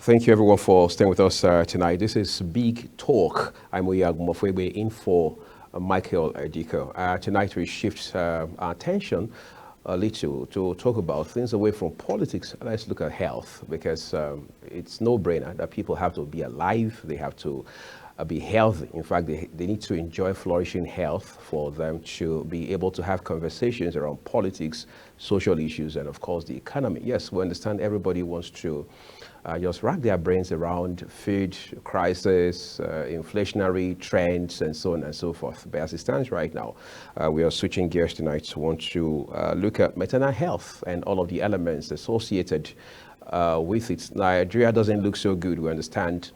Thank you everyone for staying with us tonight. This is Big Talk. I'm Oyag Mofwebe in for Michael Diko. Tonight we shift our attention a little to talk about things away from politics. Let's look at health, because it's no-brainer that people have to be alive. They have to be healthy. In fact, they need to enjoy flourishing health for them to be able to have conversations around politics, social issues, and of course the economy. Yes, we understand everybody wants to just rack their brains around food crisis, inflationary trends, and so on and so forth. But as it stands right now, we are switching gears tonight to want to look at maternal health and all of the elements associated with it. Nigeria doesn't look so good, we understand,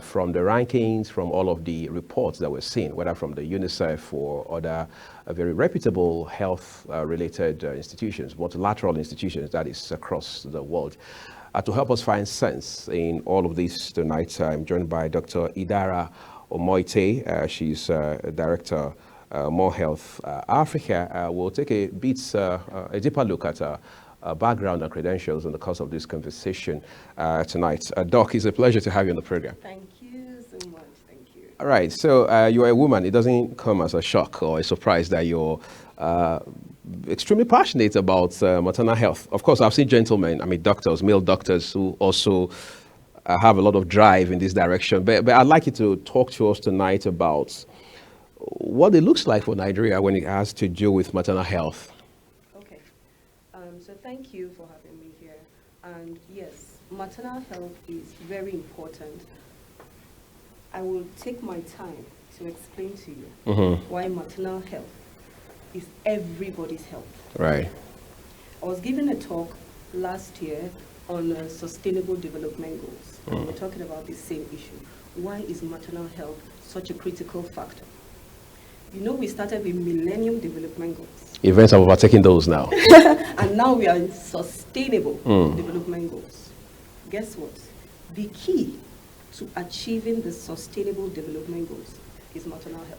from the rankings, from all of the reports that we're seeing, whether from the UNICEF or other very reputable health-related institutions, multilateral institutions, that is across the world. To help us find sense in all of this tonight, I'm joined by Dr. Idara Omoite. She's Director, More Health Africa. We'll take a deeper look at background and credentials in the course of this conversation tonight. Doc, it's a pleasure to have you on the program. Thank you so much. Thank you. All right. So you're a woman. It doesn't come as a shock or a surprise that you're extremely passionate about maternal health. Of course, I've seen gentlemen, doctors, male doctors, who also have a lot of drive in this direction. But I'd like you to talk to us tonight about what it looks like for Nigeria when it has to do with maternal health. Okay. So thank you for having me here. And yes, maternal health is very important. I will take my time to explain to you why maternal health is everybody's health. Right. I was giving a talk last year on sustainable development goals. And we're talking about the same issue. Why is maternal health such a critical factor? You know, we started with Millennium Development Goals. Events are overtaking those now. And now we are in sustainable development goals. Guess what? The key to achieving the sustainable development goals is maternal health.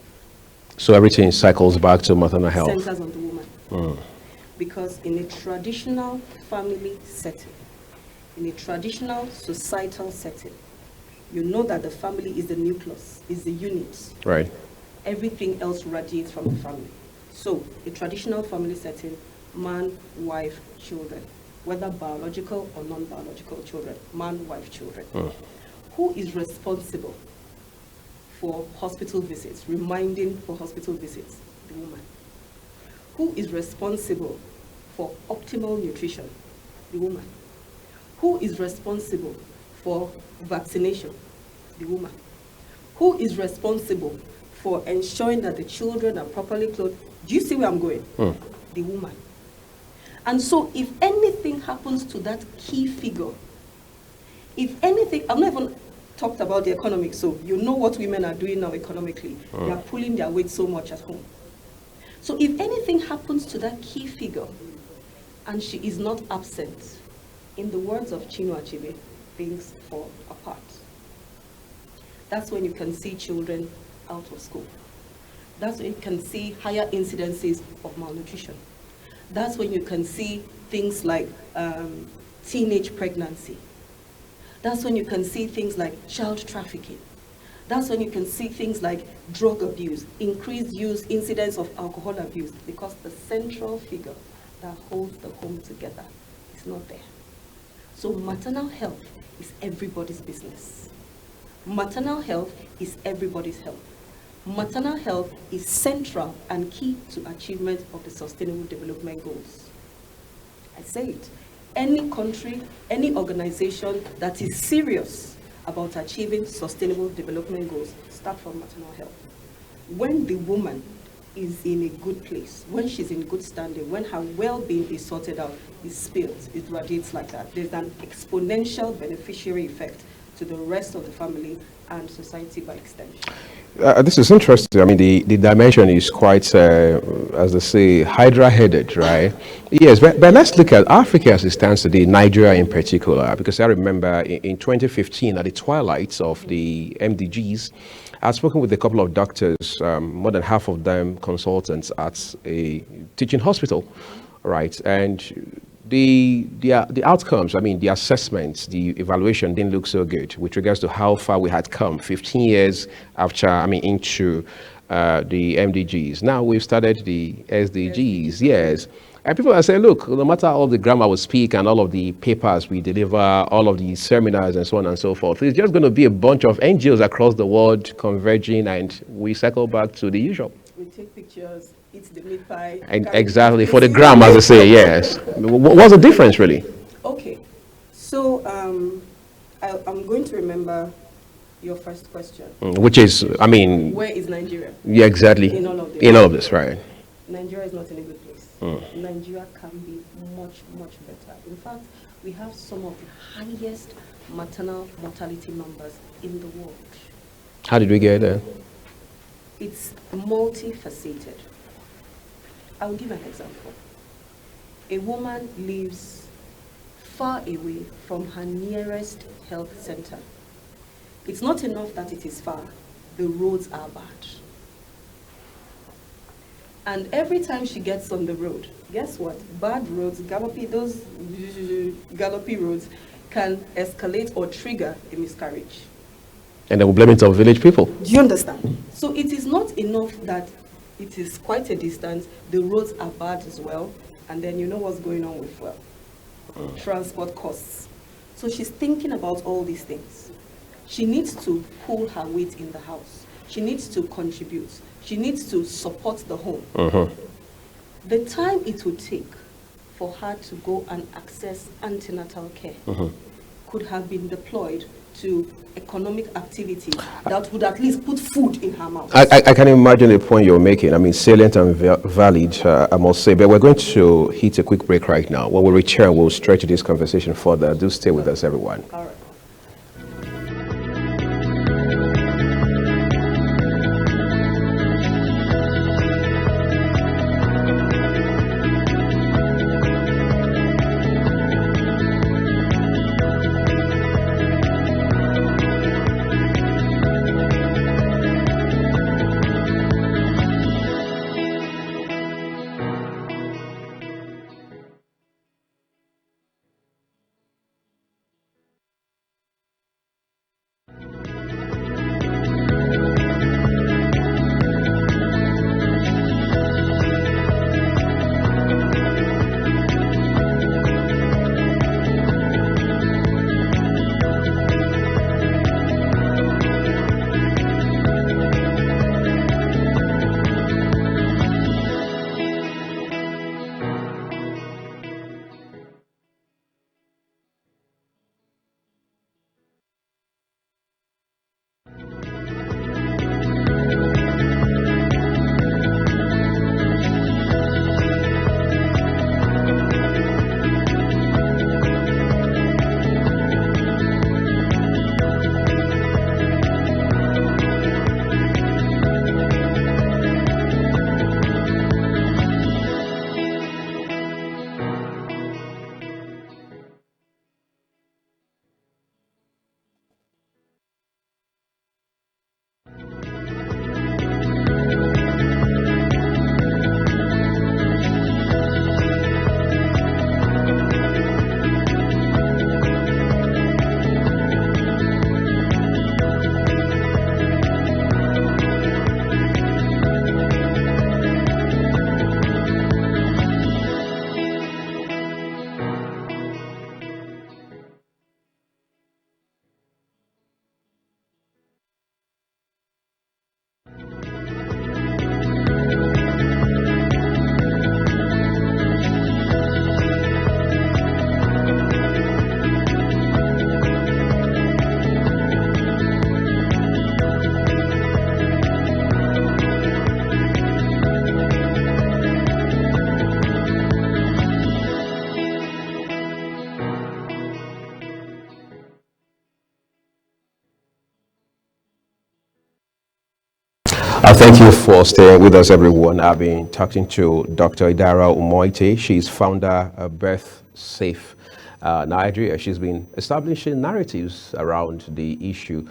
So everything cycles back to maternal health. Centers on the woman. Because in a traditional family setting, in a traditional societal setting, you know that the family is the nucleus, is the unit. Right. Everything else radiates from the family. So, a traditional family setting, man, wife, children, whether biological or non-biological children, man, wife, children. Who is responsible for hospital visits, reminding for hospital visits? The woman. Who is responsible for optimal nutrition? The woman. Who is responsible for vaccination? The woman. Who is responsible for ensuring that the children are properly clothed? Do you see where I'm going? The woman. And so if anything happens to that key figure, if anything, I'm not even talked about the economics, so you know what women are doing now economically. They are pulling their weight so much at home. So if anything happens to that key figure and she is not absent, in the words of Chinua Achebe, things fall apart. That's when you can see children out of school. That's when you can see higher incidences of malnutrition. That's when you can see things like teenage pregnancy. That's when you can see things like child trafficking. That's when you can see things like drug abuse, increased use, incidence of alcohol abuse, because the central figure that holds the home together is not there. So maternal health is everybody's business. Maternal health is everybody's health. Maternal health is central and key to achievement of the Sustainable Development Goals. I say it. Any country, any organization that is serious about achieving Sustainable Development Goals start from maternal health. When the woman is in a good place, when she's in good standing, when her well-being is sorted out, is spilled, it radiates like that. There's an exponential beneficiary effect to the rest of the family and society by extension. This is interesting. The dimension is quite, as they say, hydra-headed, right? Yes, but let's look at Africa as it stands today, Nigeria in particular, because I remember in 2015, at the twilight of the MDGs, I've spoken with a couple of doctors, more than half of them consultants at a teaching hospital, right? And the outcomes, I mean, the assessments, the evaluation didn't look so good with regards to how far we had come 15 years after, I mean, into the MDGs. Now we've started the SDGs, yes. And people are saying, look, no matter all the grammar we speak and all of the papers we deliver, all of the seminars and so on and so forth, it's just going to be a bunch of NGOs across the world converging, and we circle back to the usual. We take pictures, eat the meat pie. And exactly, for the gram, as I say, yes. What's the difference, really? Okay. So I'm going to remember your first question. Which is, I mean... Where is Nigeria? Yeah, exactly. In all of this. In all of this, right. Nigeria is not in a good place. Nigeria can be much, much better. In fact, we have some of the highest maternal mortality numbers in the world. How did we get there? It's multifaceted. I'll give an example. A woman lives far away from her nearest health center. It's not enough that it is far. The roads are bad. And every time she gets on the road, guess what? Bad roads, those gallopy roads can escalate or trigger a miscarriage. And they will blame it on village people. Do you understand? So it is not enough that it is quite a distance, the roads are bad as well, and then you know what's going on with transport costs. So she's thinking about all these things. She needs to pull her weight in the house. She needs to contribute. She needs to support the home. The time it would take for her to go and access antenatal care could have been deployed to economic activities that would at least put food in her mouth. I can imagine the point you're making. I mean, salient and valid, I must say. But we're going to hit a quick break right now. When we return, we'll stretch this conversation further. Do stay with us, everyone. All right. Thank you for staying with us, everyone. I've been talking to Dr. Idara Umoite. She's founder of Birth Safe Nigeria. She's been establishing narratives around the issue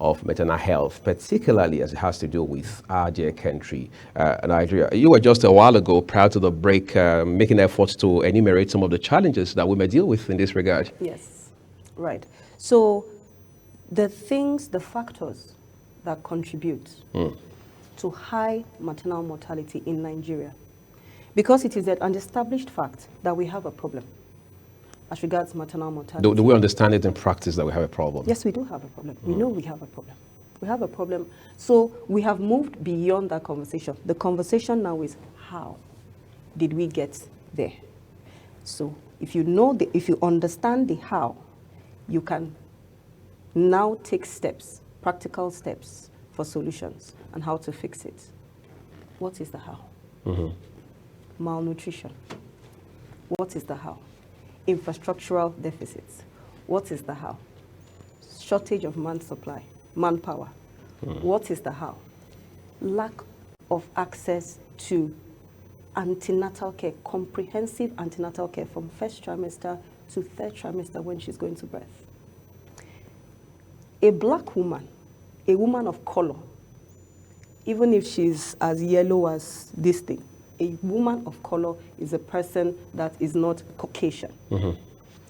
of maternal health, particularly as it has to do with our dear country, Nigeria. You were just a while ago, prior to the break, making efforts to enumerate some of the challenges that we may deal with in this regard. Yes, right. So the factors that contribute to high maternal mortality in Nigeria, because it is an established fact that we have a problem as regards maternal mortality. Do we understand it in practice that we have a problem? Yes, we do have a problem. We know we have a problem. We have a problem. So we have moved beyond that conversation. The conversation now is, how did we get there? So if you understand the how, you can now take steps, practical steps for solutions and how to fix it. What is the how? Malnutrition. What is the how? Infrastructural deficits. What is the how? Shortage of manpower. What is the how? Lack of access to antenatal care, comprehensive antenatal care from first trimester to third trimester when she's going to birth. A black woman, a woman of color, even if she's as yellow as this thing, a woman of color is a person that is not Caucasian.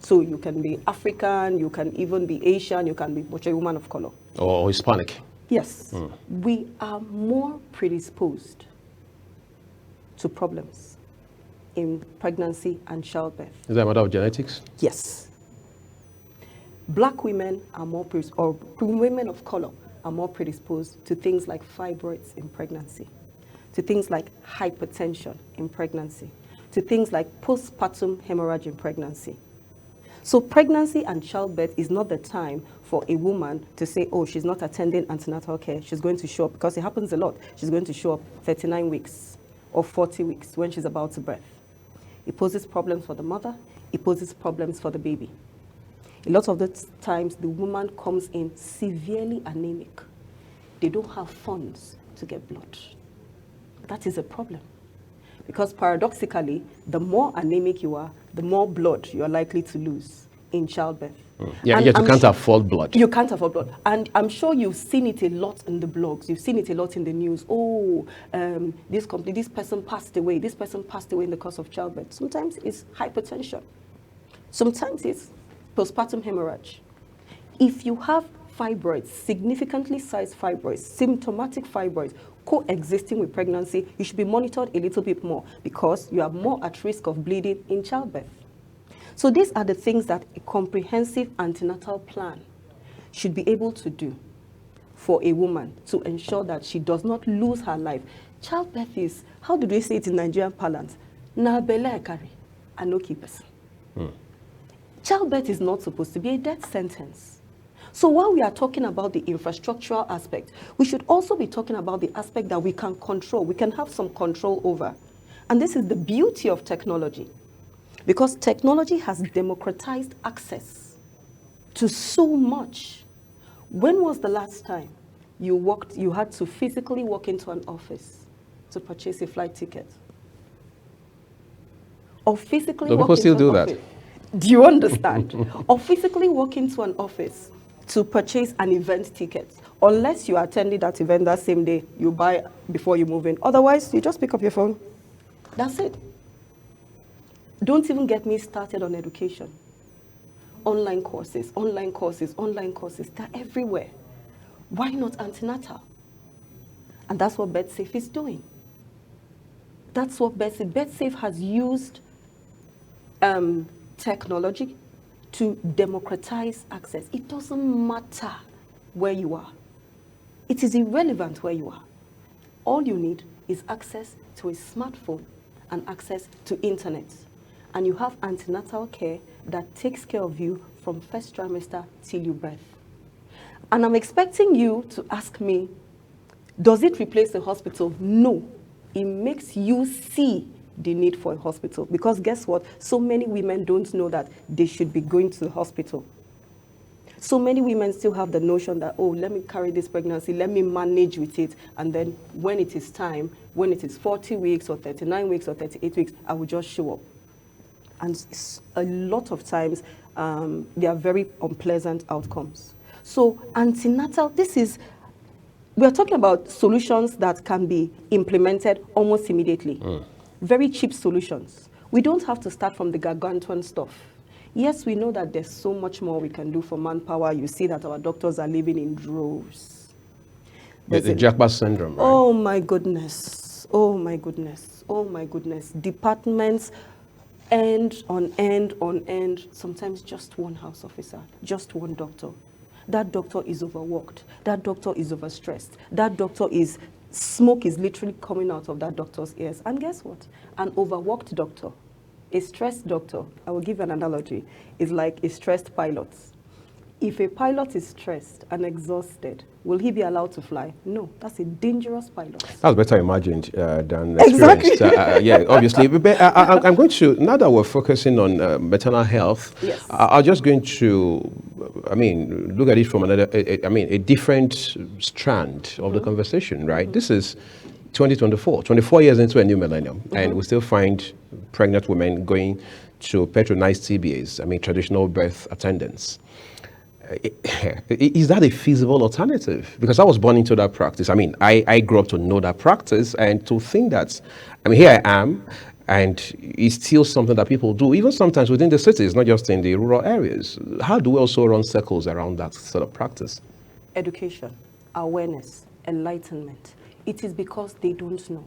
So you can be African, you can even be Asian, you can be a woman of color. Or Hispanic. Yes. We are more predisposed to problems in pregnancy and childbirth. Is that a matter of genetics? Yes. Black women are or women of color are more predisposed to things like fibroids in pregnancy, to things like hypertension in pregnancy, to things like postpartum hemorrhage in pregnancy. So pregnancy and childbirth is not the time for a woman to say, oh, she's not attending antenatal care. She's going to show up, because it happens a lot. She's going to show up 39 weeks or 40 weeks when she's about to birth. It poses problems for the mother. It poses problems for the baby. A lot of the times, the woman comes in severely anemic. They don't have funds to get blood. That is a problem. Because paradoxically, the more anemic you are, the more blood you are likely to lose in childbirth. Yeah, yet you can't afford blood. You can't afford blood. And I'm sure you've seen it a lot in the blogs. You've seen it a lot in the news. Oh, this person passed away. This person passed away in the course of childbirth. Sometimes it's hypertension. Sometimes it's postpartum hemorrhage. If you have fibroids, significantly sized fibroids, symptomatic fibroids, coexisting with pregnancy, you should be monitored a little bit more, because you are more at risk of bleeding in childbirth. So these are the things that a comprehensive antenatal plan should be able to do for a woman to ensure that she does not lose her life. Childbirth is, how do they say it in Nigerian parlance? Na bele ekari, anoki person. Childbirth is not supposed to be a death sentence. So while we are talking about the infrastructural aspect, we should also be talking about the aspect that we can control, we can have some control over. And this is the beauty of technology, because technology has democratized access to so much. When was the last time you had to physically walk into an office to purchase a flight ticket? Or physically walk into an office? Do you understand? Or physically walk into an office to purchase an event ticket. Unless you attended that event that same day, you buy before you move in. Otherwise, you just pick up your phone. That's it. Don't even get me started on education. Online courses, they're everywhere. Why not antenatal? And that's what BedSafe is doing. That's what BedSafe has used technology to democratize access. It doesn't matter where you are. It is irrelevant where you are. All you need is access to a smartphone and access to internet. And you have antenatal care that takes care of you from first trimester till you birth. And I'm expecting you to ask me, does it replace the hospital? No. It makes you see the need for a hospital. Because guess what? So many women don't know that they should be going to the hospital. So many women still have the notion that, oh, let me carry this pregnancy, let me manage with it, and then when it is time, when it is 40 weeks or 39 weeks or 38 weeks, I will just show up. And a lot of times, there are very unpleasant outcomes. So antenatal, we are talking about solutions that can be implemented almost immediately. Very cheap solutions. We don't have to start from the gargantuan stuff. Yes, we know that there's so much more we can do for manpower. You see that our doctors are living in droves. The Jackpot syndrome, right? Oh my goodness. Oh my goodness. Oh my goodness. Departments end on end on end. Sometimes just one house officer, just one doctor. That doctor is overworked. That doctor is overstressed. That doctor is, smoke is literally coming out of that doctor's ears. And guess what? An overworked doctor, a stressed doctor, I will give an analogy, is like a stressed pilot. If a pilot is stressed and exhausted, will he be allowed to fly? No, that's a dangerous pilot. That's better imagined than Exactly. experienced. Yeah, obviously. But I'm going to, now that we're focusing on maternal health, Yes. I'm just going to, look at it from a different strand of the conversation, right? This is 2024, 24 years into a new millennium, and we still find pregnant women going to patronized TBAs, traditional birth attendants. Is that a feasible alternative? Because I was born into that practice. I grew up to know that practice and to think that, here I am, and it's still something that people do, even sometimes within the cities, not just in the rural areas. How do we also run circles around that sort of practice? Education, awareness, enlightenment. It is because they don't know.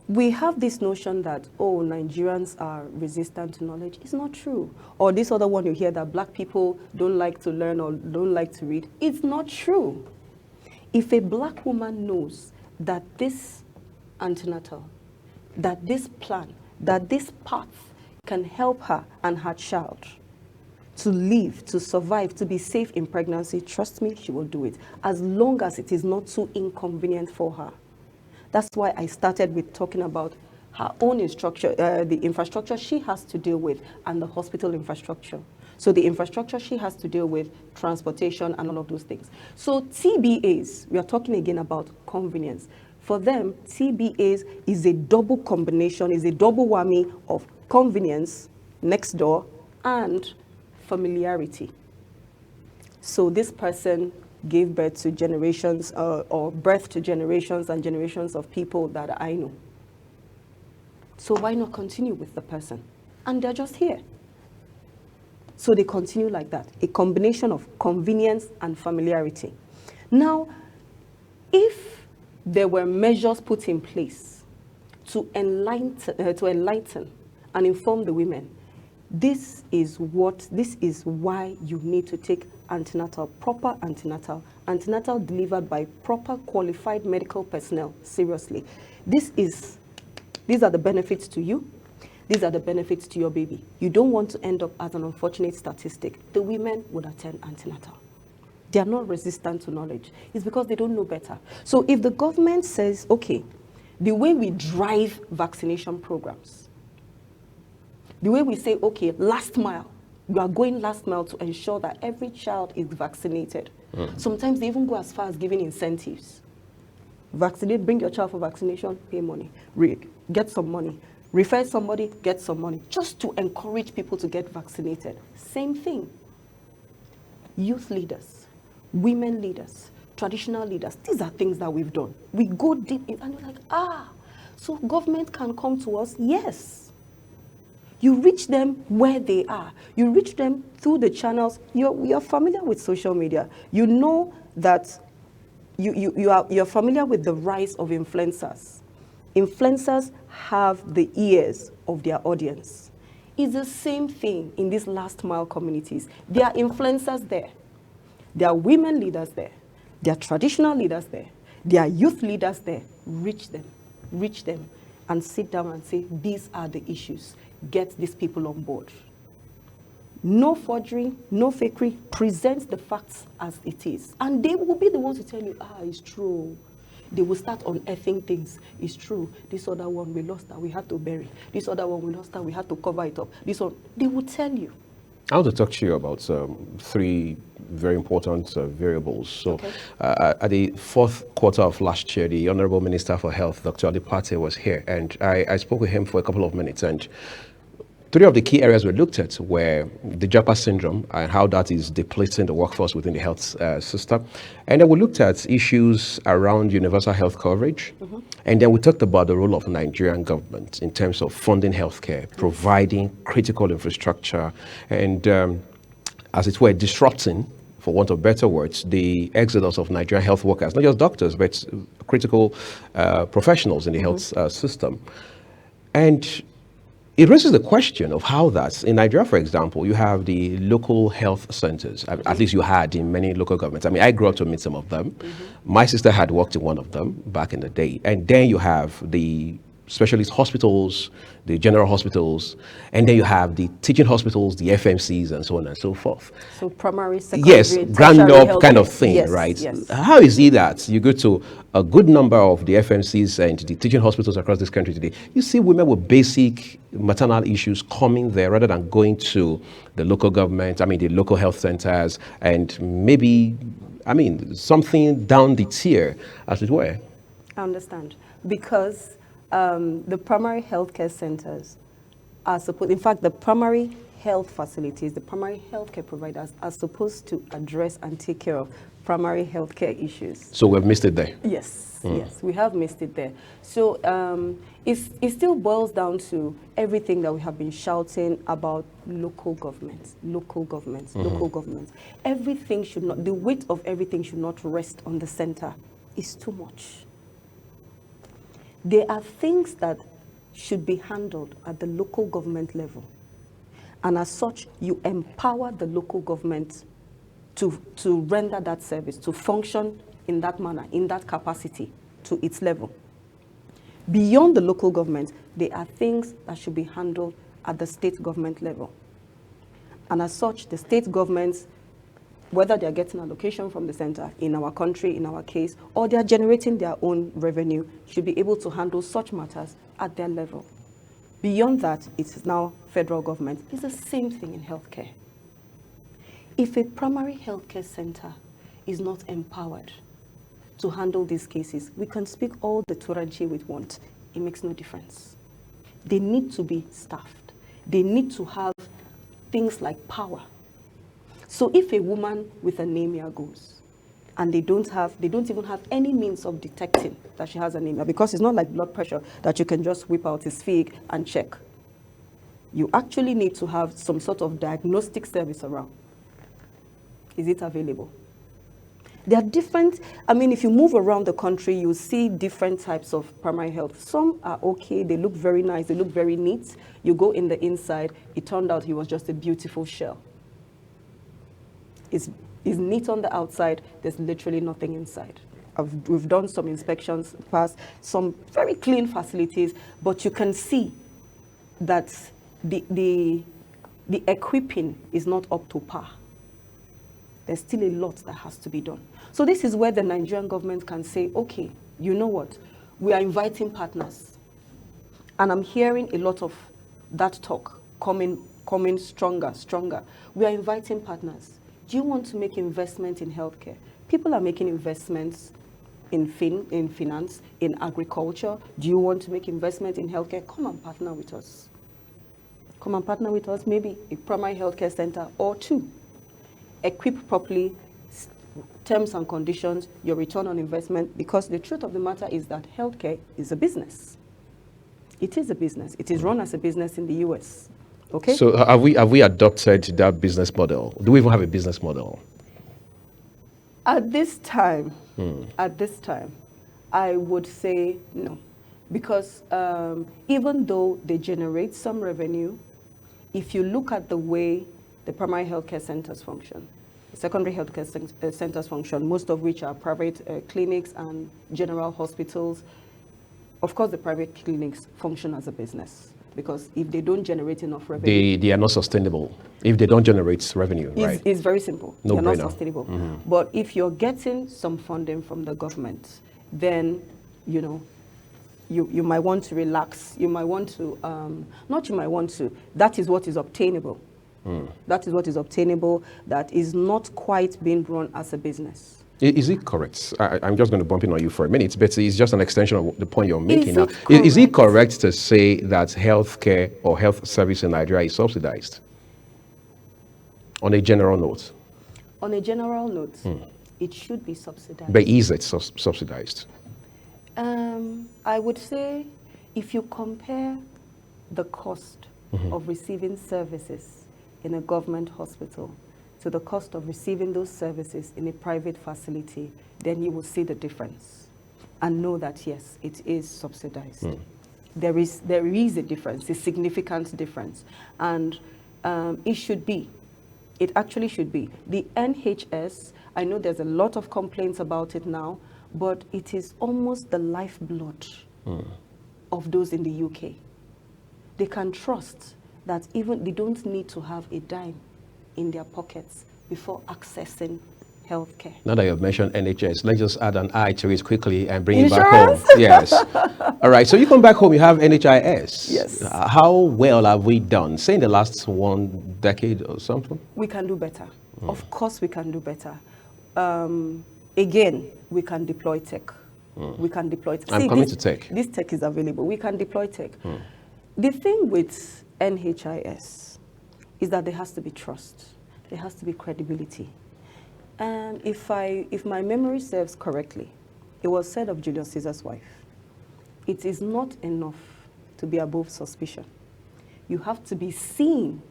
We have this notion that, oh, Nigerians are resistant to knowledge. It's not true. Or this other one you hear that black people don't like to learn or don't like to read. It's not true. If a black woman knows that this antenatal, that this plan, that this path can help her and her child to live, to survive, to be safe in pregnancy, trust me, she will do it, as long as it is not too inconvenient for her. That's why I started with talking about her own the infrastructure she has to deal with, and the hospital infrastructure. So the infrastructure she has to deal with, transportation and all of those things. So TBAs, we are talking again about convenience. For them, TBAs is a double combination, is a double whammy of convenience, next door, and familiarity. So this person gave birth to generations or birth to generations and generations of people that I know. So why not continue with the person? And they're just here. So they continue like that, a combination of convenience and familiarity. Now, if there were measures put in place to enlighten and inform the women, this is why you need to take antenatal, proper antenatal delivered by proper qualified medical personnel seriously. These are the benefits to you. These are the benefits to your baby. You don't want to end up as an unfortunate statistic. The women would attend antenatal. They are not resistant to knowledge. It's because they don't know better. So if the government says, okay, the way we drive vaccination programs, the way we say, okay, last mile, we are going last mile to ensure that every child is vaccinated. Sometimes they even go as far as giving incentives. Vaccinate, bring your child for vaccination, pay money, get some money. Refer somebody, get some money, just to encourage people to get vaccinated. Same thing. Youth leaders, women leaders, traditional leaders, these are things that we've done. We go deep in, and you're like, so government can come to us? Yes. You reach them where they are. You reach them through the channels. You're familiar with social media. You know that you're familiar with the rise of influencers. Influencers have the ears of their audience. It's the same thing in these last mile communities. There are influencers there. There are women leaders there. There are traditional leaders there. There are youth leaders there. Reach them, and sit down and say, these are the issues. Get these people on board. No forgery, no fakery. Present the facts as it is. And they will be the ones to tell you, it's true. They will start unearthing things. It's true. This other one we lost that we had to bury. This other one we lost that we had to cover it up. This one, they will tell you. I want to talk to you about three very important variables. So Okay. At the fourth quarter of last year, the Honorable Minister for Health, Dr. Adipate, was here, and I spoke with him for a couple of minutes, and Three of the key areas we looked at were the Japa syndrome and how that is depleting the workforce within the health system. And then we looked at issues around universal health coverage. And then we talked about the role of Nigerian government in terms of funding healthcare, providing critical infrastructure, and as it were, disrupting, for want of better words, the exodus of Nigerian health workers, not just doctors, but critical professionals in the health system. And it raises the question of how that, in Nigeria, for example, you have the local health centers, at least you had in many local governments. I mean, I grew up to meet some of them. My sister had worked in one of them back in the day. And then you have the specialist hospitals, the general hospitals, and then you have the teaching hospitals, the FMCs, and so on and so forth. So primary, secondary, yes, grand up kind of thing, yes, right? Yes. How is it that you go to a good number of the FMCs and the teaching hospitals across this country today, you see women with basic maternal issues coming there rather than going to the local government, I mean the local health centers, and maybe, I mean, something down the tier, as it were? I understand. Because the primary healthcare centers are supposed, in fact, the primary health facilities, the primary healthcare providers are supposed to address and take care of primary healthcare issues. So we've missed it there. Yes, yes, we have missed it there. So it still boils down to everything that we have been shouting about local governments, local governments, local governments. Everything should not, the weight of everything should not rest on the center. It's too much. There are things that should be handled at the local government level. And as such, you empower the local government to render that service, to function in that manner, in that capacity, to its level. Beyond the local government, there are things that should be handled at the state government level. And as such, the state governments, whether they're getting allocation from the center in our country, in our case, or they're generating their own revenue, should be able to handle such matters at their level. Beyond that, it's now federal government. It's the same thing in healthcare. If a primary healthcare center is not empowered to handle these cases, we can speak all the Turanchi we want. It makes no difference. They need to be staffed. They need to have things like power. So if a woman with anemia goes and they don't even have any means of detecting that she has anemia, because it's not like blood pressure that you can just whip out his fig and check. You actually need to have some sort of diagnostic service around. Is it available? There are different, I mean, if you move around the country, you see different types of primary health. Some are okay, they look very nice, they look very neat. You go in the inside, it turned out he was just a beautiful shell. Is neat on the outside, there's literally nothing inside. We've done some inspections past, some very clean facilities, but you can see that the equipping is not up to par. There's still a lot that has to be done. So this is where the Nigerian government can say, okay, you know what, we are inviting partners. And I'm hearing a lot of that talk coming stronger. We are inviting partners. Do you want to make investment in healthcare? People are making investments in finance, in agriculture. Do you want to make investment in healthcare? Come and partner with us. Come and partner with us, maybe a primary healthcare center or two. Equip properly, terms and conditions, your return on investment, because the truth of the matter is that healthcare is a business. It is a business. It is run as a business in the US. Okay. So have we adopted that business model? Do we even have a business model? At this time, I would say no, because even though they generate some revenue, if you look at the way the primary healthcare centers function, secondary healthcare centers function, most of which are private clinics and general hospitals, of course the private clinics function as a business. Because if they don't generate enough revenue, they are not sustainable. If they don't generate revenue, right? It's very simple. No They're not brainer. sustainable. But if you're getting some funding from the government, then you might want to relax. You might want to, that is what is obtainable. That is what is obtainable, that is not quite being run as a business. Is it correct? I'm just going to bump in on you for a minute, but it's just an extension of the point you're making now. Is it correct to say that healthcare or health service in Nigeria is subsidized? On a general note. On a general note, it should be subsidized. But is it subsidized? I would say if you compare the cost of receiving services in a government hospital to the cost of receiving those services in a private facility, then you will see the difference and know that, yes, it is subsidized. There is a difference, a significant difference. And it should be. It actually should be. The NHS, I know there's a lot of complaints about it now, but it is almost the lifeblood of those in the UK. They can trust that even they don't need to have a dime in their pockets before accessing healthcare. Now that you've mentioned NHS, let's just add an I to it quickly and bring it back home. Yes. All right. So you come back home, you have NHIS. Yes. How well have we done? Say in the last 1 decade or something? We can do better. Of course, we can do better. Again, we can deploy tech. We can deploy tech. I'm coming to tech. This tech is available. We can deploy tech. The thing with NHIS is that there has to be trust. There has to be credibility. And if my memory serves correctly, it was said of Julius Caesar's wife, it is not enough to be above suspicion. You have to be seen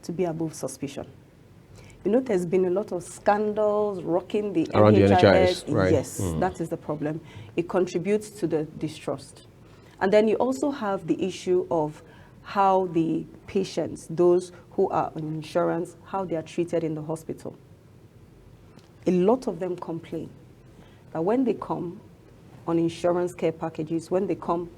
to be above suspicion. You know, there's been a lot of scandals rocking the around NHIS. the NHIS, right? Yes, that is the problem. It contributes to the distrust. And then you also have the issue of how the patients, those who are on insurance, how they are treated in the hospital. A lot of them complain that when they come on insurance care packages, when they come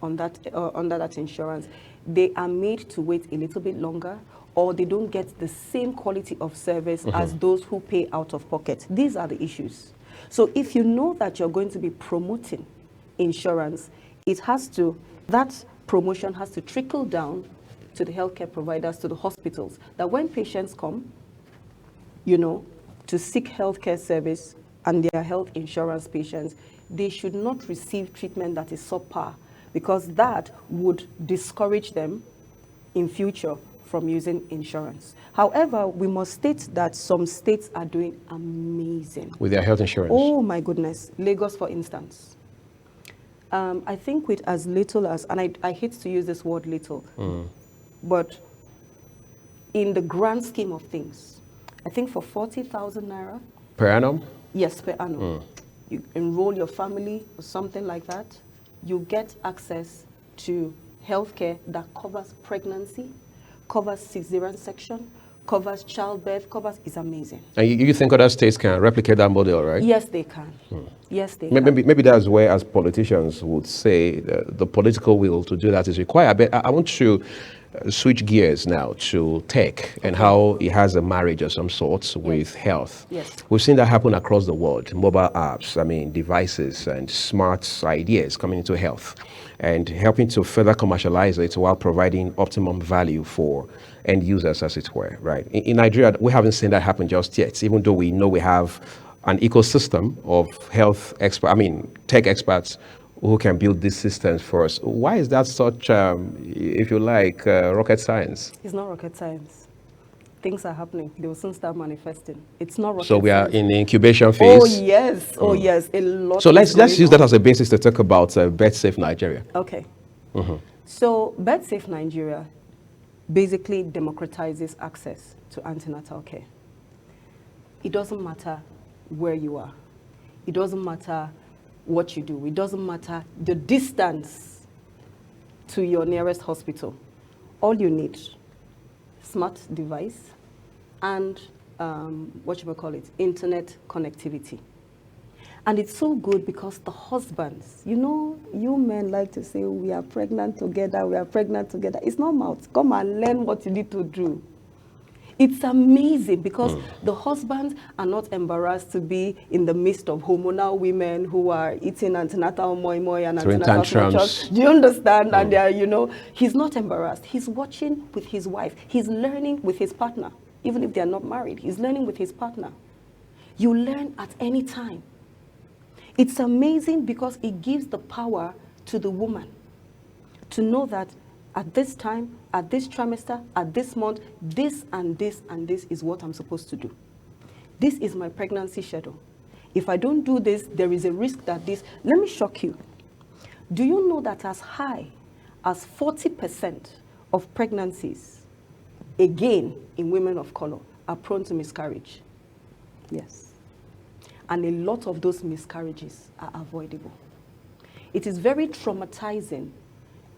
on that, under that insurance, they are made to wait a little bit longer, or they don't get the same quality of service as those who pay out of pocket. These are the issues. So if you know that you're going to be promoting insurance, that promotion has to trickle down to the healthcare providers, to the hospitals, that when patients come, you know, to seek healthcare service and their health insurance patients, they should not receive treatment that is subpar, because that would discourage them in future from using insurance. However, we must state that some states are doing amazing with their health insurance. Oh my goodness. Lagos, for instance. I think with as little as, and I hate to use this word little, but in the grand scheme of things, I think for 40,000 naira. Per annum? Yes, per annum. You enroll your family or something like that, you get access to healthcare that covers pregnancy, covers cesarean section, covers childbirth, is amazing. And you think other states can replicate that model, right? Yes, they can. Yes, they can. Maybe that's where, as politicians would say, the political will to do that is required. But I want to switch gears now to tech and how it has a marriage of some sorts with health. Yes. We've seen that happen across the world. Mobile apps, devices and smart ideas coming into health and helping to further commercialize it while providing optimum value for end users, as it were, right? In Nigeria, we haven't seen that happen just yet, even though we know we have an ecosystem of tech experts who can build these systems for us. Why is that such, if you like, rocket science? It's not rocket science. Things are happening. They will soon start manifesting. It's not rocket science. So we are in the incubation phase? Oh, yes. Oh, yes. A lot. So let's use that as a basis to talk about BedSafe Nigeria. Okay. So BedSafe Nigeria basically democratizes access to antenatal care. It doesn't matter where you are. It doesn't matter what you do. It doesn't matter the distance to your nearest hospital. All you need, smart device and internet connectivity. And it's so good because the husbands, you know, you men like to say, we are pregnant together, we are pregnant together. It's not mouth. Come and learn what you need to do. It's amazing because the husbands are not embarrassed to be in the midst of hormonal women who are eating antenatal moi moi and antenatal tantrums. Do you understand? And they are, you know, he's not embarrassed. He's watching with his wife. He's learning with his partner. Even if they are not married, he's learning with his partner. You learn at any time. It's amazing because it gives the power to the woman to know that at this time, at this trimester, at this month, this and this and this is what I'm supposed to do. This is my pregnancy schedule. If I don't do this, there is a risk that this... Let me shock you. Do you know that as high as 40% of pregnancies, again, in women of color, are prone to miscarriage? Yes. And a lot of those miscarriages are avoidable. It is very traumatizing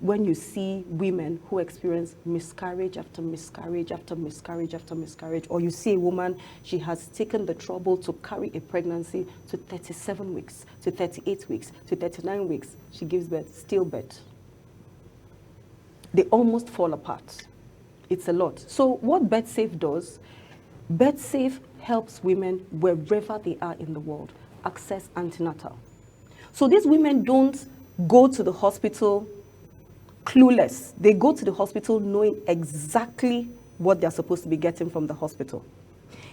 when you see women who experience miscarriage after miscarriage after miscarriage after miscarriage, or you see a woman, she has taken the trouble to carry a pregnancy to 37 weeks, to 38 weeks, to 39 weeks. She gives birth, stillbirth. They almost fall apart. It's a lot. So what BirthSafe does, BirthSafe helps women wherever they are in the world access antenatal. So these women don't go to the hospital clueless. They go to the hospital knowing exactly what they're supposed to be getting from the hospital.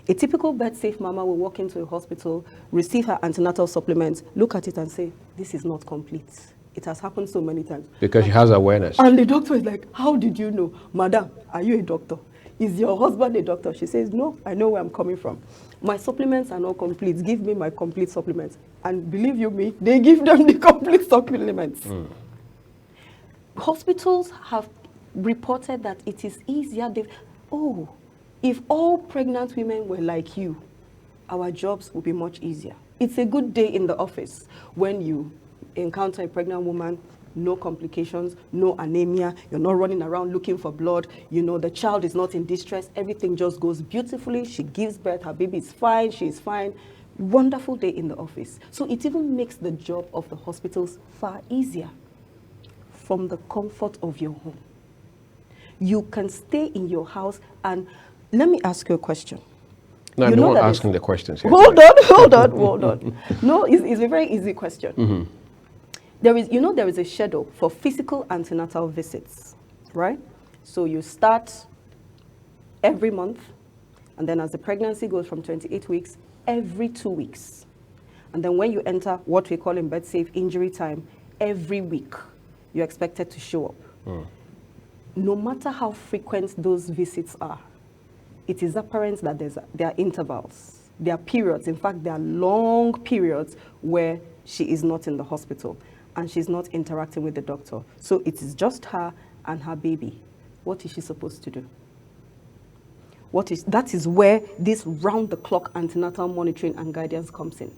A typical BirthSafe mama will walk into a hospital, receive her antenatal supplements, look at it and say, this is not complete. It has happened so many times. Because she has awareness. And the doctor is like, how did you know? Madam, are you a doctor? Is your husband a doctor? She says, no, I know where I'm coming from. My supplements are not complete. Give me my complete supplements. And believe you me, they give them the complete supplements. Hospitals have reported that it is easier. If all pregnant women were like you, our jobs would be much easier. It's a good day in the office when you encounter a pregnant woman, no complications, no anemia, you're not running around looking for blood, you know, the child is not in distress, everything just goes beautifully, she gives birth, her baby is fine, she's fine. Wonderful day in the office. So it even makes the job of the hospitals far easier from the comfort of your home. You can stay in your house and let me ask you a question. No, I'm the one asking the questions here. Hold on. No, it's a very easy question. There is a schedule for physical antenatal visits, right? So you start every month, and then as the pregnancy goes from 28 weeks, every 2 weeks. And then when you enter what we call in BirthSafe injury time, every week, you're expected to show up. No matter how frequent those visits are, it is apparent that there are intervals. There are periods, in fact, there are long periods where she is not in the hospital and she's not interacting with the doctor. So it is just her and her baby. What is she supposed to do? That is where this round-the-clock antenatal monitoring and guidance comes in.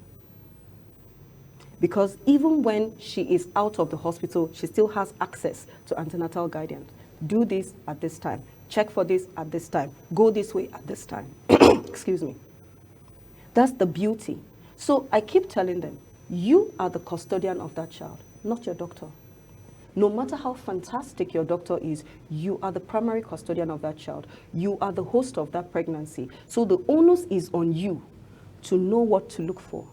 Because even when she is out of the hospital, she still has access to antenatal guidance. Do this at this time. Check for this at this time. Go this way at this time. Excuse me. That's the beauty. So I keep telling them, you are the custodian of that child, not your doctor. No matter how fantastic your doctor is, you are the primary custodian of that child. You are the host of that pregnancy. So the onus is on you to know what to look for,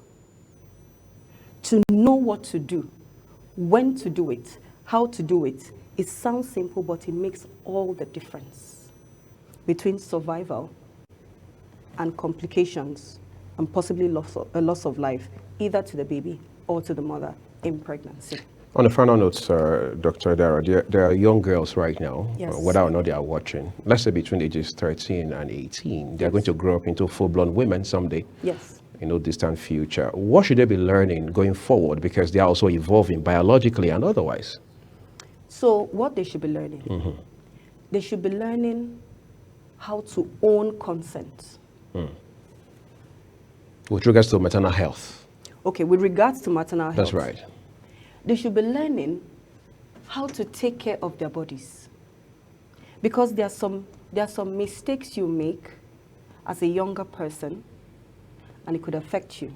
to know what to do, when to do it, how to do it. It sounds simple, but it makes all the difference between survival and complications and possibly a loss of life, either to the baby or to the mother in pregnancy. On a final note, Dr. Dara, there are young girls right now, yes, whether or not they are watching, let's say between ages 13 and 18, they're going to grow up into full-blown women someday. Yes. In no distant future. What should they be learning going forward? Because they are also evolving biologically and otherwise. So what they should be learning? They should be learning how to own consent. With regards to maternal health. Okay, with regards to maternal health. That's right. They should be learning how to take care of their bodies. Because there are some mistakes you make as a younger person, and it could affect you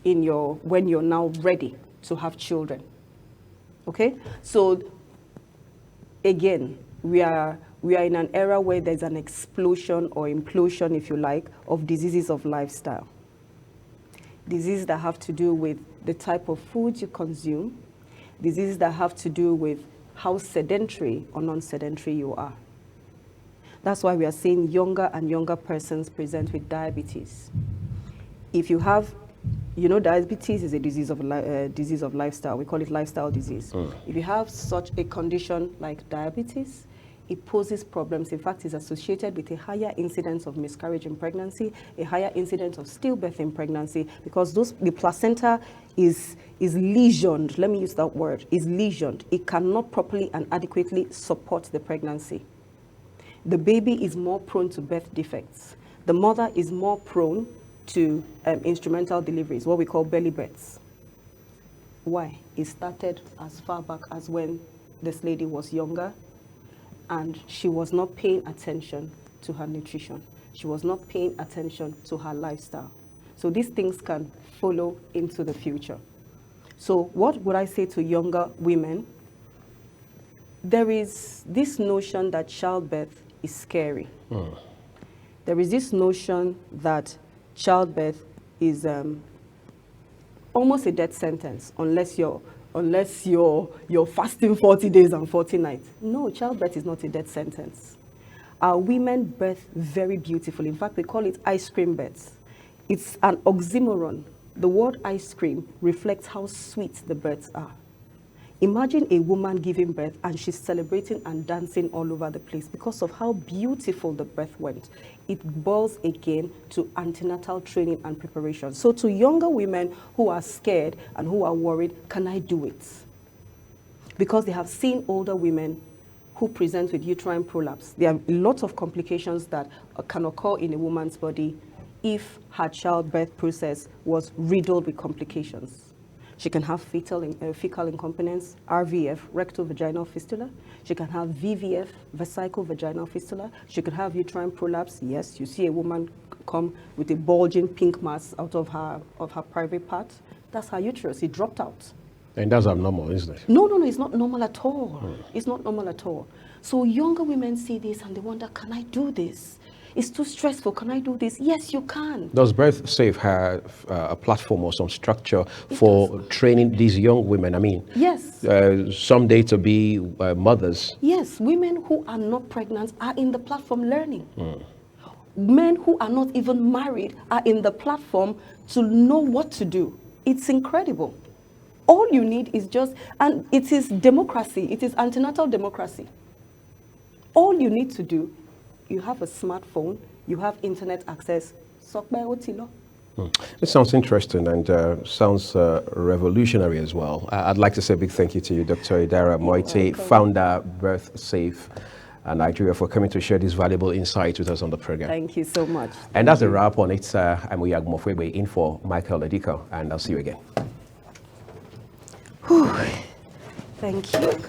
when you're now ready to have children. Okay? So again, we are in an era where there's an explosion or implosion, if you like, of diseases of lifestyle. Diseases that have to do with the type of food you consume, diseases that have to do with how sedentary or non-sedentary you are. That's why we are seeing younger and younger persons present with diabetes. If you have, diabetes is a disease of lifestyle. We call it lifestyle disease. If you have such a condition like diabetes, it poses problems. In fact, it's associated with a higher incidence of miscarriage in pregnancy, a higher incidence of stillbirth in pregnancy, because the placenta is lesioned. Let me use that word, is lesioned. It cannot properly and adequately support the pregnancy. The baby is more prone to birth defects. The mother is more prone to instrumental deliveries, what we call belly births. Why? It started as far back as when this lady was younger, and she was not paying attention to her nutrition. She was not paying attention to her lifestyle. So these things can follow into the future. So what would I say to younger women? There is this notion that childbirth is scary. There is this notion that childbirth is almost a death sentence unless you're fasting 40 days and 40 nights. No, childbirth is not a death sentence. Our women birth very beautifully. In fact, we call it ice cream births. It's an oxymoron. The word ice cream reflects how sweet the births are. Imagine a woman giving birth and she's celebrating and dancing all over the place because of how beautiful the birth went. It boils again to antenatal training and preparation. So to younger women who are scared and who are worried, can I do it? Because they have seen older women who present with uterine prolapse. There are lots of complications that can occur in a woman's body if her childbirth process was riddled with complications. She can have fecal incontinence, RVF, rectovaginal fistula. She can have VVF, vesicovaginal fistula. She could have uterine prolapse. Yes, you see a woman come with a bulging pink mass out of her private part. That's her uterus. It dropped out. And that's abnormal, isn't it? No, it's not normal at all. It's not normal at all. So younger women see this and they wonder, can I do this? It's too stressful. Can I do this? Yes, you can. Does Birth Safe have a platform or some structure for training these young women? I mean, yes. Someday to be mothers. Yes, women who are not pregnant are in the platform learning. Men who are not even married are in the platform to know what to do. It's incredible. All you need is and it is democracy. It is antenatal democracy. All you need to do, you have a smartphone, you have internet access. It sounds interesting and sounds revolutionary as well. I'd like to say a big thank you to you, Dr. Idara Moite, founder Birth Safe Nigeria, for coming to share this valuable insight with us on the program. Thank you so much. And that's a wrap on it. I'm Uyagmofwebe in for Michael Ediko, and I'll see you again. Thank you.